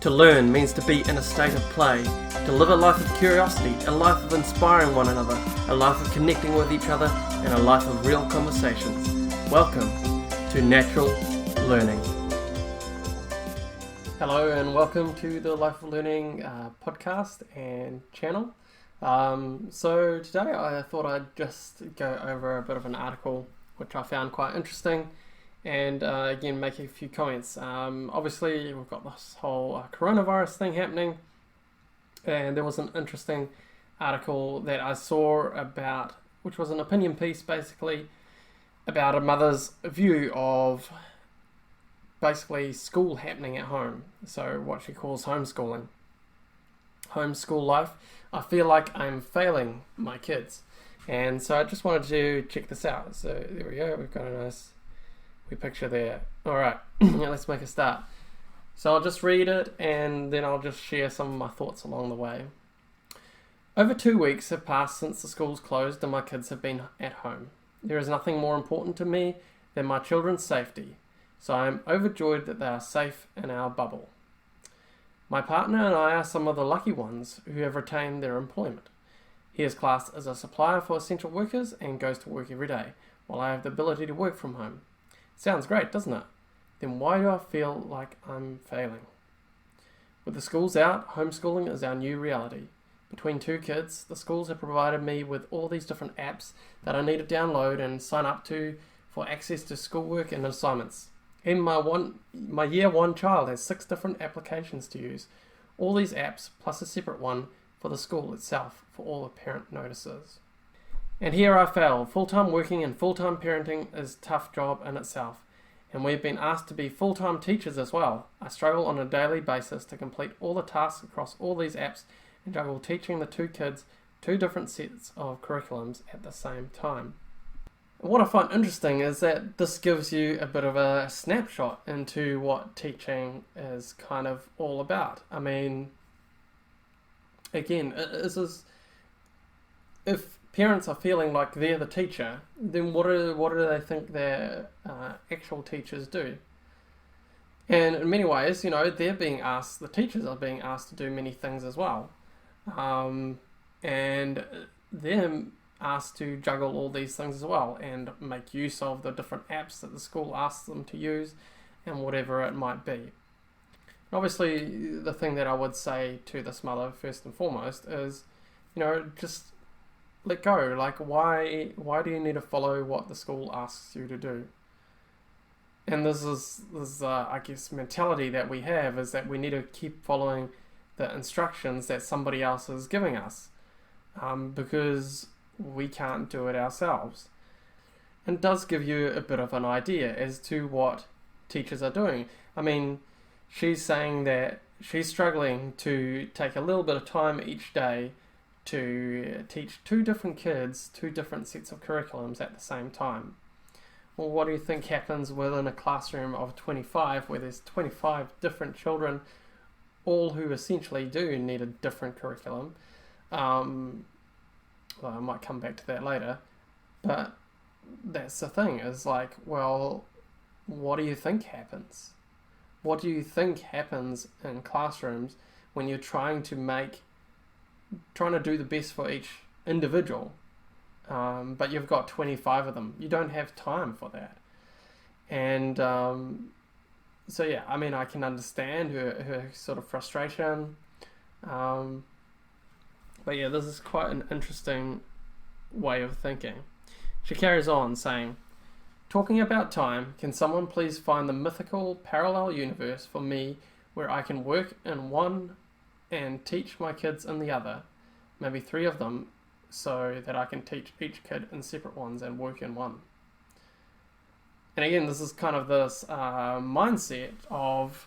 To learn means to be in a state of play, to live a life of curiosity, a life of inspiring one another, a life of connecting with each other, and a life of real conversations. Welcome to Natural Learning. Hello and welcome to the Life of Learning podcast and channel. So today I thought I'd just go over a bit of an article which I found quite interesting and again make a few comments. Obviously we've got this whole coronavirus thing happening, and there was an interesting article that I saw about, which was an opinion piece basically about a mother's view of basically school happening at home. So what she calls homeschooling. Homeschool life. I feel like I'm failing my kids. And so I just wanted to check this out. So there we go. We've got a nice picture there. Alright, let's make a start. So I'll just read it and then I'll just share some of my thoughts along the way. Over 2 weeks have passed since the schools closed and my kids have been at home. There is nothing more important to me than my children's safety. So I am overjoyed that they are safe in our bubble. My partner and I are some of the lucky ones who have retained their employment. He is classed as a supplier for essential workers and goes to work every day, while I have the ability to work from home. Sounds great, doesn't it? Then why do I feel like I'm failing? With the schools out, homeschooling is our new reality. Between two kids, the schools have provided me with all these different apps that I need to download and sign up to for access to schoolwork and assignments. Even my year one child has 6 different applications to use. All these apps plus a separate one for the school itself for all the parent notices. And here I fail. Full-time working and full-time parenting is a tough job in itself. And we've been asked to be full-time teachers as well. I struggle on a daily basis to complete all the tasks across all these apps and juggle teaching the 2 kids 2 different sets of curriculums at the same time. And what I find interesting is that this gives you a bit of a snapshot into what teaching is kind of all about. I mean, again, if parents are feeling like they're the teacher, then what do they think their actual teachers do? And in many ways, the teachers are being asked to do many things as well. And they're asked to juggle all these things as well and make use of the different apps that the school asks them to use and whatever it might be. Obviously, the thing that I would say to this mother first and foremost is, just let go. Like, why do you need to follow what the school asks you to do? And this I guess, mentality that we have is that we need to keep following the instructions that somebody else is giving us, because we can't do it ourselves. And it does give you a bit of an idea as to what teachers are doing. I mean, she's saying that she's struggling to take a little bit of time each day to teach 2 different kids 2 different sets of curriculums at the same time. Well, what do you think happens within a classroom of 25 where there's 25 different children, all who essentially do need a different curriculum? Well, I might come back to that later, but that's the thing, is like, well, what do you think happens? What do you think happens in classrooms when you're trying to do the best for each individual, but you've got 25 of them? You don't have time for that. And so yeah, I mean, I can understand her sort of frustration, but yeah, this is quite an interesting way of thinking. She carries on saying, talking about time, can someone please find the mythical parallel universe for me where I can work in one and teach my kids in the other, maybe 3 of them, so that I can teach each kid in separate ones and work in one. And again, this is kind of this mindset of,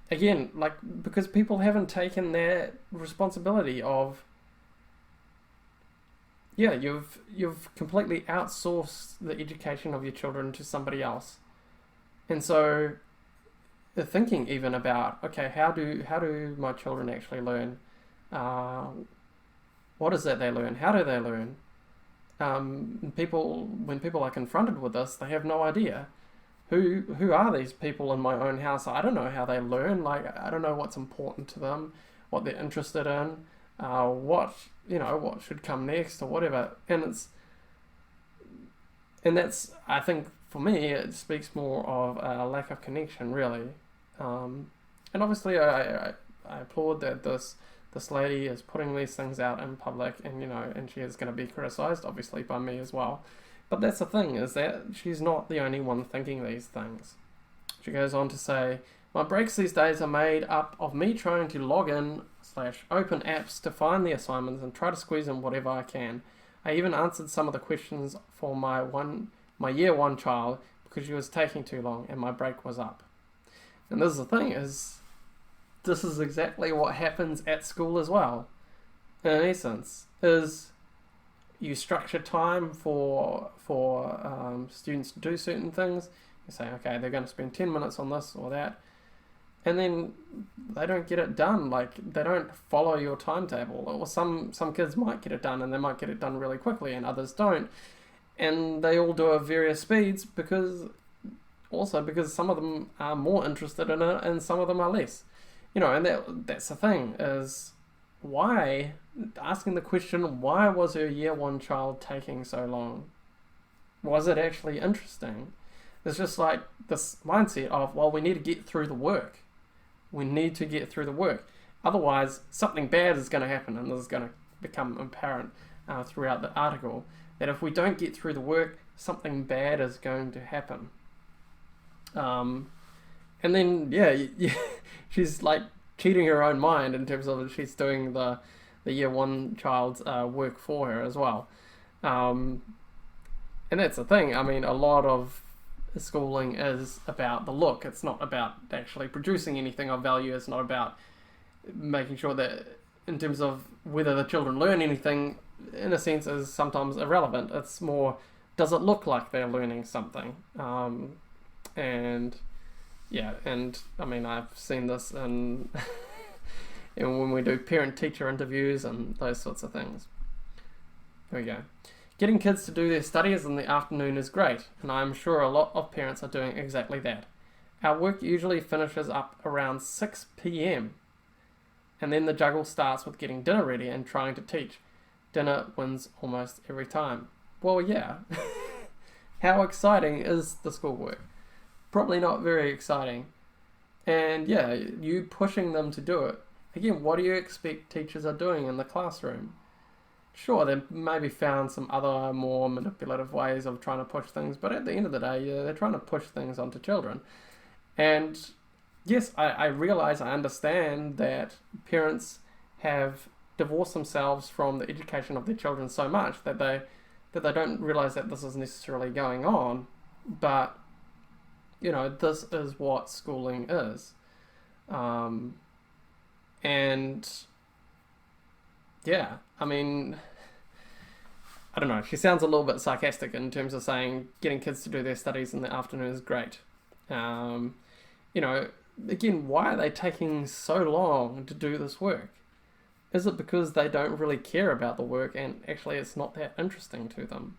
again, like, because people haven't taken that responsibility of, you've completely outsourced the education of your children to somebody else. And so they're thinking even about, okay, how do my children actually learn? What is it they learn? How do they learn? When people are confronted with this, they have no idea. who are these people in my own house? I don't know how they learn. Like, I don't know what's important to them, what they're interested in, what should come next or whatever. And that's, I think, for me, it speaks more of a lack of connection, really. And obviously, I applaud that this lady is putting these things out in public, and she is going to be criticised, obviously, by me as well. But that's the thing, is that she's not the only one thinking these things. She goes on to say, my breaks these days are made up of me trying to log in / open apps to find the assignments and try to squeeze in whatever I can. I even answered some of the questions for my year 1 child because she was taking too long and my break was up. And this is the thing, is this is exactly what happens at school as well. In essence, is you structure time for students to do certain things. You say, okay, they're going to spend 10 minutes on this or that, and then they don't get it done. Like, they don't follow your timetable. Or some kids might get it done, and they might get it done really quickly, and others don't. And they all do it at various speeds because some of them are more interested in it and some of them are less. And that's the thing, is why, asking the question, why was her year 1 child taking so long? Was it actually interesting? It's just like this mindset of, well, we need to get through the work. We need to get through the work. Otherwise, something bad is going to happen, and this is going to become apparent throughout the article, that if we don't get through the work, something bad is going to happen. And then, she's like cheating her own mind in terms of she's doing the year 1 child's work for her as well. And that's the thing. I mean, a lot of schooling is about the look. It's not about actually producing anything of value. It's not about making sure that, in terms of whether the children learn anything, in a sense, is sometimes irrelevant. It's more, does it look like they're learning something? And I mean, I've seen this in when we do parent-teacher interviews and those sorts of things. There we go. Getting kids to do their studies in the afternoon is great, and I'm sure a lot of parents are doing exactly that. Our work usually finishes up around 6 p.m, and then the juggle starts with getting dinner ready and trying to teach. Dinner wins almost every time. Well, yeah. How exciting is the schoolwork? Probably not very exciting. And yeah, you pushing them to do it. Again, what do you expect teachers are doing in the classroom? Sure, they maybe found some other more manipulative ways of trying to push things, but at the end of the day, they're trying to push things onto children. And yes, I realize, I understand that parents have divorced themselves from the education of their children so much that they don't realize that this is necessarily going on. But this is what schooling is. And yeah, I mean, I don't know, she sounds a little bit sarcastic in terms of saying getting kids to do their studies in the afternoon is great. Again, why are they taking so long to do this work? Is it because they don't really care about the work and actually it's not that interesting to them?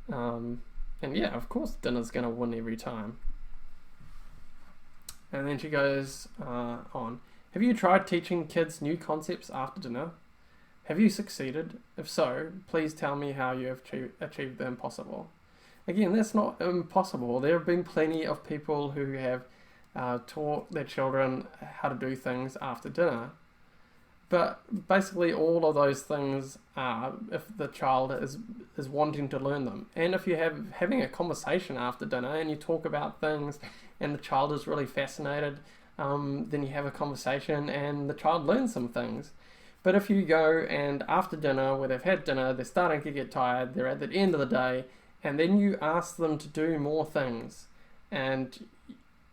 And yeah, of course dinner's going to win every time. And then she goes on. Have you tried teaching kids new concepts after dinner? Have you succeeded? If so, please tell me how you have achieved the impossible. Again, that's not impossible. There have been plenty of people who have taught their children how to do things after dinner. But basically all of those things are if the child is wanting to learn them. And if you're having a conversation after dinner and you talk about things and the child is really fascinated, then you have a conversation and the child learns some things. But if you go and after dinner, where they've had dinner, they're starting to get tired, they're at the end of the day, and then you ask them to do more things, and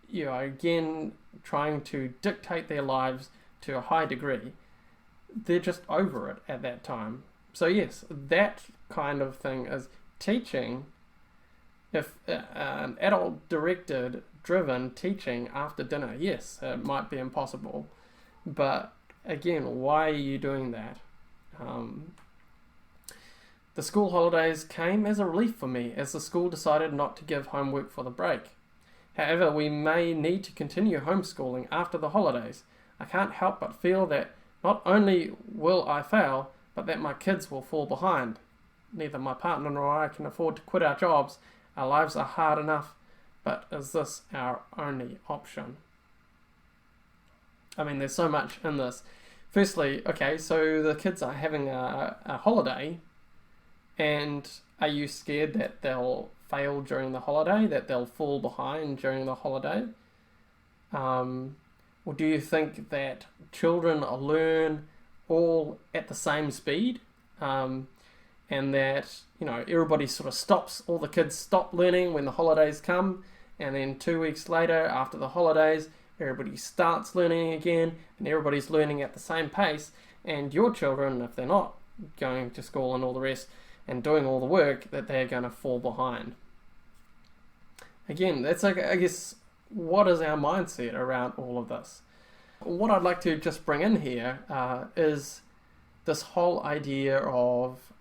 you are again trying to dictate their lives to a high degree, they're just over it at that time. So yes, that kind of thing is teaching. If an adult directed, driven teaching after dinner, yes, it might be impossible. But again, why are you doing that? The school holidays came as a relief for me as the school decided not to give homework for the break. However, we may need to continue homeschooling after the holidays. I can't help but feel that not only will I fail, but that my kids will fall behind. Neither my partner nor I can afford to quit our jobs. Our lives are hard enough, but is this our only option? I mean, there's so much in this. Firstly, okay, so the kids are having a holiday, and are you scared that they'll fail during the holiday, that they'll fall behind during the holiday? Or do you think that children learn all at the same speed? And that, everybody sort of stops, all the kids stop learning when the holidays come, and then 2 weeks later, after the holidays, everybody starts learning again, and everybody's learning at the same pace, and your children, if they're not going to school and all the rest, and doing all the work, that they're going to fall behind. Again, that's like, I guess, what is our mindset around all of this? What I'd like to just bring in here is this whole idea of,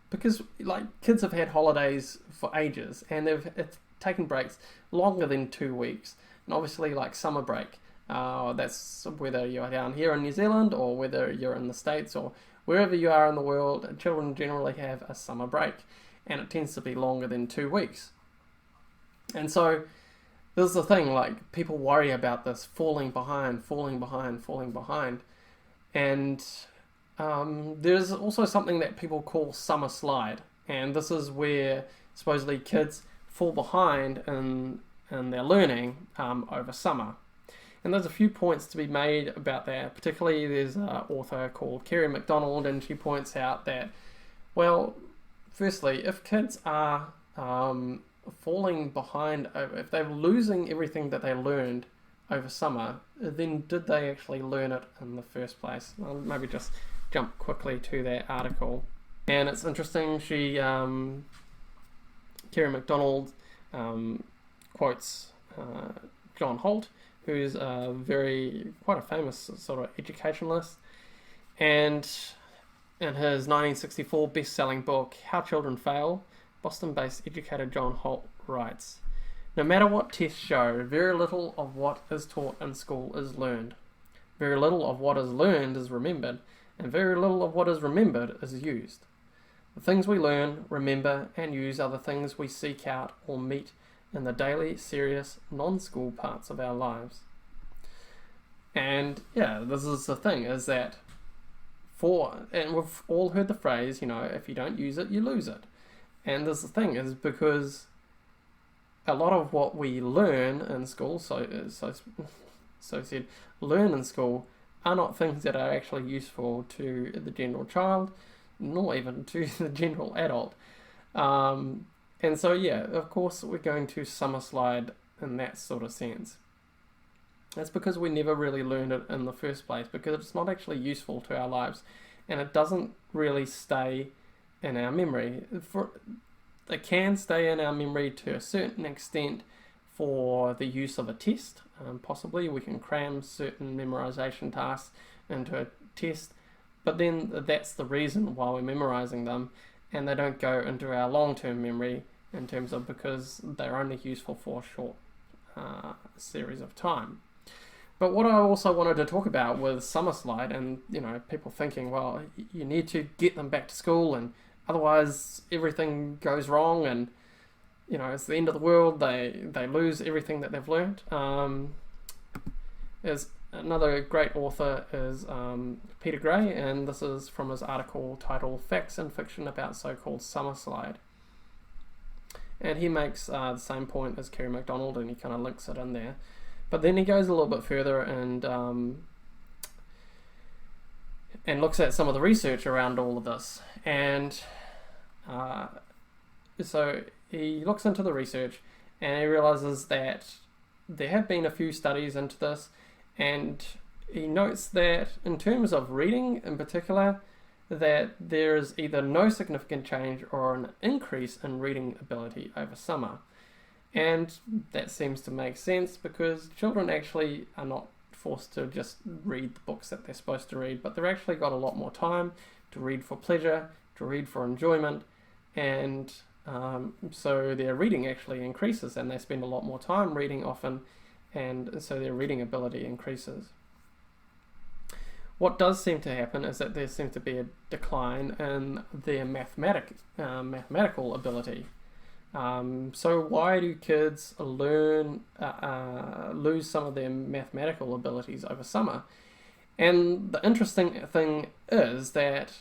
because kids have had holidays for ages and it's taken breaks longer than 2 weeks, and obviously summer break, that's whether you're down here in New Zealand or whether you're in the States or wherever you are in the world, children generally have a summer break, and it tends to be longer than 2 weeks. And so this is the thing, people worry about this falling behind, and there's also something that people call summer slide, and this is where supposedly kids fall behind in their learning over summer. And there's a few points to be made about that. Particularly, there's an author called Kerry McDonald, and she points out that, well, firstly, if kids are falling behind, if they're losing everything that they learned over summer, then did they actually learn it in the first place? I'll maybe just jump quickly to that article. And it's interesting, she, Kerry McDonald quotes John Holt, who's quite a famous sort of educationalist, and in his 1964 best-selling book, How Children Fail, Boston-based educator John Holt writes, "No matter what tests show, very little of what is taught in school is learned. Very little of what is learned is remembered, and very little of what is remembered is used. The things we learn, remember, and use are the things we seek out or meet in the daily, serious, non-school parts of our lives." And yeah, this is the thing, is that and we've all heard the phrase, if you don't use it, you lose it. And this is the thing, is because a lot of what we learn in school, learn in school, are not things that are actually useful to the general child, nor even to the general adult. And so, yeah, of course, we're going to summer slide in that sort of sense. That's because we never really learned it in the first place, because it's not actually useful to our lives, and it doesn't really stay in our memory. It can stay in our memory to a certain extent for the use of a test. Possibly we can cram certain memorization tasks into a test, but then that's the reason why we're memorizing them, and they don't go into our long-term memory in terms of, because they're only useful for a short series of time. But what I also wanted to talk about was summer slide, and people thinking, well, you need to get them back to school, and otherwise everything goes wrong, and it's the end of the world. They lose everything that they've learned. There's another great author is Peter Gray, and this is from his article titled "Facts and Fiction About So-Called Summer Slide." And he makes the same point as Kerry McDonald, and he kind of links it in there. But then he goes a little bit further and looks at some of the research around all of this. And so he looks into the research, and he realizes that there have been a few studies into this, and he notes that in terms of reading in particular, that there is either no significant change or an increase in reading ability over summer. And that seems to make sense, because children actually are not forced to just read the books that they're supposed to read, but they've actually got a lot more time to read for pleasure, to read for enjoyment, and so their reading actually increases, and they spend a lot more time reading often, and so their reading ability increases. What does seem to happen is that there seems to be a decline in their mathematical ability. So why do kids lose some of their mathematical abilities over summer? And the interesting thing is that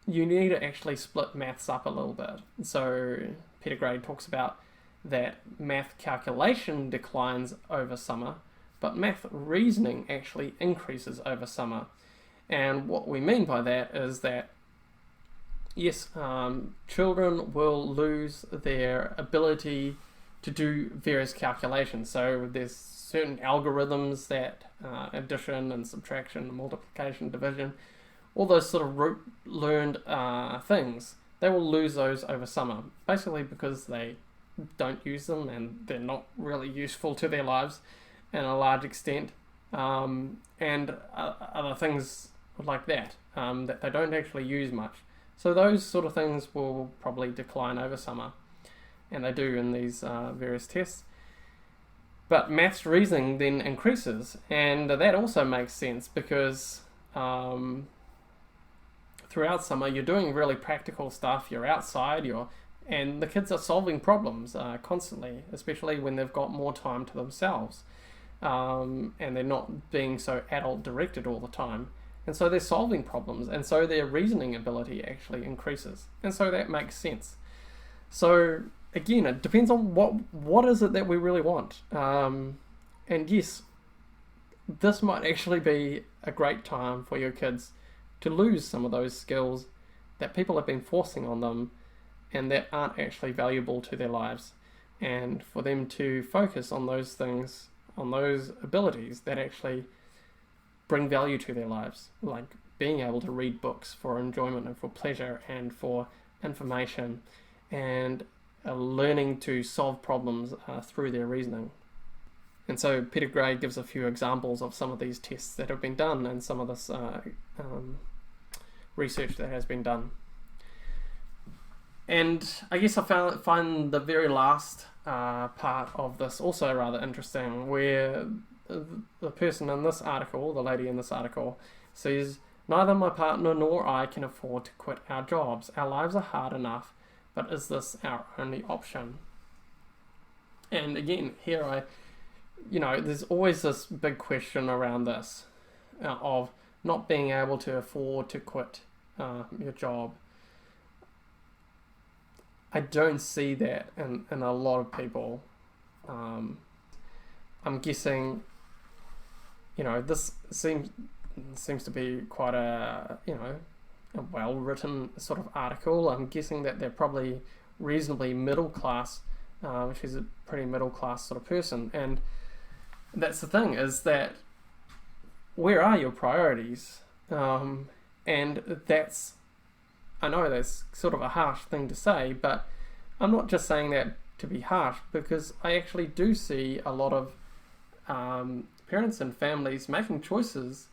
you need to actually split maths up a little bit. So Peter Gray talks about that math calculation declines over summer, but math reasoning actually increases over summer. And what we mean by that is that, yes, children will lose their ability to do various calculations. So there's certain algorithms that addition and subtraction, multiplication, division, all those sort of rote learned things, they will lose those over summer, basically because they don't use them and they're not really useful to their lives in a large extent, and other things like that, that they don't actually use much. So those sort of things will probably decline over summer, and they do in these various tests. But maths reasoning then increases, and that also makes sense because throughout summer you're doing really practical stuff, you're outside, and the kids are solving problems constantly, especially when they've got more time to themselves, and they're not being so adult directed all the time. And so they're solving problems, and so their reasoning ability actually increases. And so that makes sense. So again, it depends on what is it that we really want. And yes, this might actually be a great time for your kids to lose some of those skills that people have been forcing on them and that aren't actually valuable to their lives, and for them to focus on those things, on those abilities that actually bring value to their lives, like being able to read books for enjoyment and for pleasure and for information, and learning to solve problems through their reasoning. And so Peter Gray gives a few examples of some of these tests that have been done and some of this research that has been done. And I guess I find the very last part of this also rather interesting, where the person in this article, the lady in this article, says, "Neither my partner nor I can afford to quit our jobs. Our lives are hard enough, but is this our only option?" And again, here there's always this big question around this of not being able to afford to quit your job. I don't see that in a lot of people. I'm guessing, this seems to be quite a well-written sort of article. I'm guessing that they're probably reasonably middle class. She's a pretty middle class sort of person, and that's the thing, is that where are your priorities? And I know that's sort of a harsh thing to say, but I'm not just saying that to be harsh, because I actually do see a lot of parents and families making choices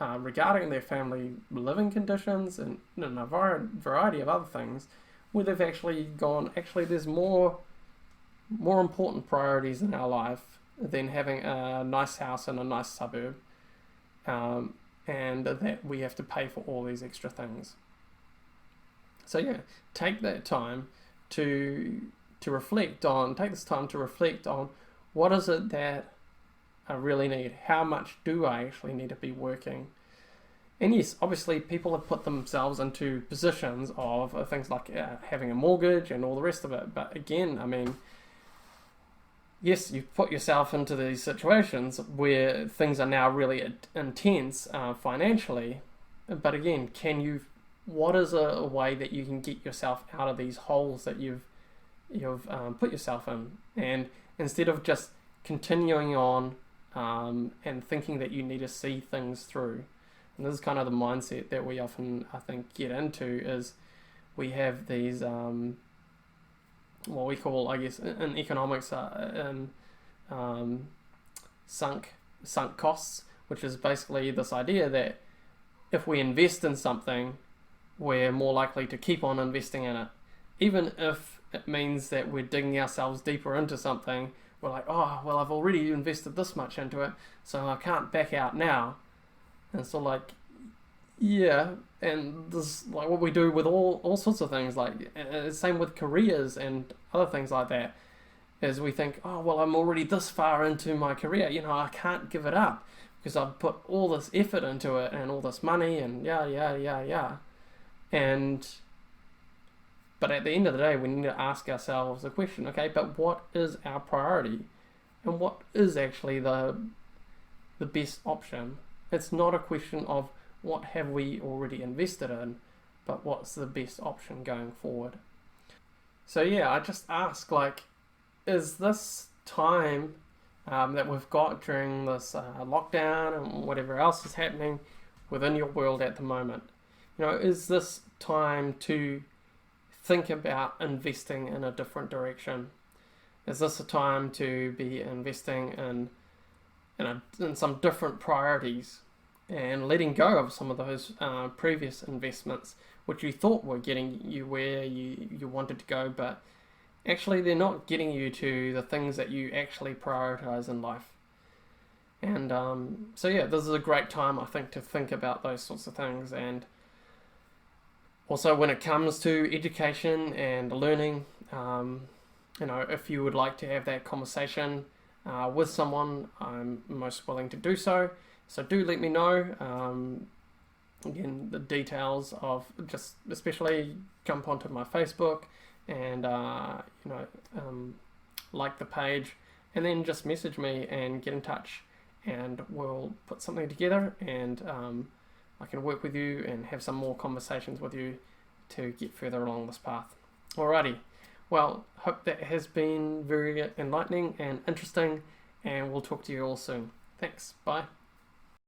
regarding their family living conditions and a variety of other things, where they've actually gone, there's more important priorities in our life than having a nice house in a nice suburb, and that we have to pay for all these extra things. So yeah, take that time to reflect on, what is it that I really need? How much do I actually need to be working? And yes, obviously people have put themselves into positions of things like having a mortgage and all the rest of it. But again, yes, you've put yourself into these situations where things are now really intense financially. But again, what is a way that you can get yourself out of these holes that you've put yourself in? And instead of just continuing on and thinking that you need to see things through. And this is kind of the mindset that we often, I think, get into, is we have these, what we call, I guess, in economics, sunk costs, which is basically this idea that if we invest in something, we're more likely to keep on investing in it. Even if it means that we're digging ourselves deeper into something, we're like, oh, well, I've already invested this much into it, so I can't back out now. And so like, yeah, and this like what we do with all sorts of things, like same with careers and other things like that, is we think, oh, well, I'm already this far into my career, I can't give it up because I've put all this effort into it and all this money and yeah. And but at the end of the day, we need to ask ourselves the question, okay, but what is our priority? And what is actually the best option? It's not a question of what have we already invested in, but what's the best option going forward. So yeah, I just ask, like, is this time that we've got during this lockdown and whatever else is happening within your world at the moment, is this time to think about investing in a different direction? Is this a time to be investing in some different priorities and letting go of some of those previous investments which you thought were getting you where you wanted to go, but actually they're not getting you to the things that you actually prioritize in life? And so yeah, this is a great time, I think, to think about those sorts of things. And also when it comes to education and learning, if you would like to have that conversation with someone, I'm most willing to do so. So do let me know. Again, the details of just especially jump onto my Facebook and like the page, and then just message me and get in touch, and we'll put something together, and I can work with you and have some more conversations with you to get further along this path. Alrighty, well, hope that has been very enlightening and interesting, and we'll talk to you all soon. Thanks, bye.